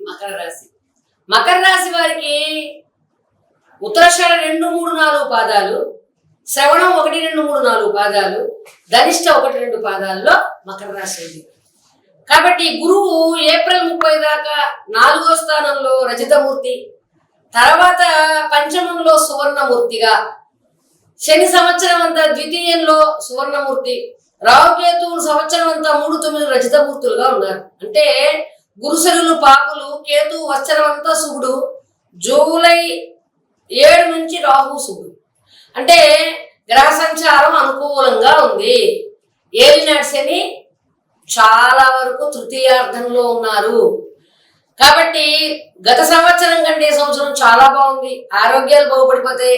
మకర రాశి. మకర రాశి వారికి ఉత్తరాషాఢ 2, 3, 4 పాదాలు, శ్రవణం 1, 2, 3, 4 పాదాలు, ధనిష్ట 1, 2 పాదాల్లో మకర రాశి ఉంది. కాబట్టి గురువు ఏప్రిల్ 30 దాకా 4వ స్థానంలో రజితమూర్తి, తర్వాత పంచమంలో సువర్ణమూర్తిగా, శని సంవత్సరం అంతా ద్వితీయంలో సువర్ణమూర్తి, రాహుకేతువులు సంవత్సరం అంతా 3, 9 రజితమూర్తులుగా ఉన్నారు. అంటే గురుశనులు పాపులు, కేతు వచ్చరం అంతా శుభుడు, జూలై 7 నుంచి రాహు శుభుడు. అంటే గ్రహ సంచారం అనుకూలంగా ఉంది. ఏలినాటి శని చాలా వరకు తృతీయార్థంలో ఉన్నారు. కాబట్టి గత సంవత్సరం కంటే సంవత్సరం చాలా బాగుంది. ఆరోగ్యాలు బాగుపడిపోతాయి,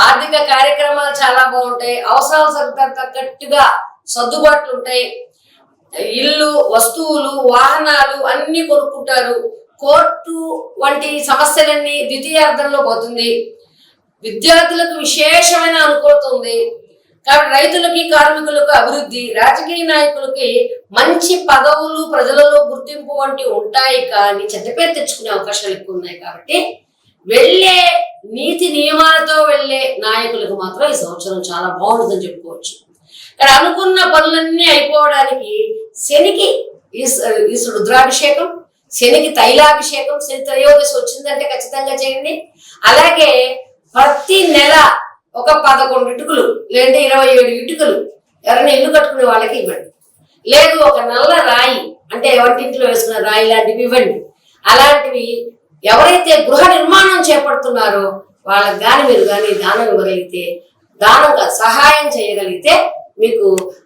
ఆర్థిక కార్యక్రమాలు చాలా బాగుంటాయి, అవసరాలు తగ్గట్టుగా సర్దుబాట్లు ఉంటాయి, ఇల్లు, వస్తువులు, వాహనాలు అన్ని కొనుక్కుంటారు. కోర్టు వంటి సమస్యలన్నీ ద్వితీయార్థంలో పోతుంది. విద్యార్థులకు విశేషమైన అనుకూలత ఉంది. కాబట్టి రైతులకి, కార్మికులకు అభివృద్ధి, రాజకీయ నాయకులకి మంచి పదవులు, ప్రజలలో గుర్తింపు వంటివి ఉంటాయి. కానీ చెడ్డ పేరు తెచ్చుకునే అవకాశాలు ఎక్కువ ఉన్నాయి. కాబట్టి వెళ్ళే నీతి నియమాలతో వెళ్ళే నాయకులకు మాత్రం ఈ సంవత్సరం చాలా బాగుంటుందని చెప్పుకోవచ్చు. ఇక్కడ అనుకున్న పనులన్నీ అయిపోవడానికి శనికి ఈశ్వరుడు రుద్రాభిషేకం, శనికి తైలాభిషేకం, శని త్రయోదశి వచ్చిందంటే ఖచ్చితంగా చేయండి. అలాగే ప్రతి నెల ఒక 11 ఇటుకలు లేదంటే 27 ఇటుకలు ఎవరైనా ఇల్లు కట్టుకునే వాళ్ళకి ఇవ్వండి. లేదు ఒక నల్ల రాయి అంటే వంటింట్లో వేసుకున్న రాయి లాంటివి ఇవ్వండి. అలాంటివి ఎవరైతే గృహ నిర్మాణం చేపడుతున్నారో వాళ్ళకి కానీ మీరు కానీ దానం ఇవ్వగలిగితే, దానంగా సహాయం చేయగలిగితే మీకు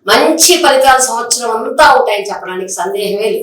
మంచి ఫలితాలు సంవత్సరం అంతా ఉంటాయని చెప్పడానికి సందేహమే లేదు.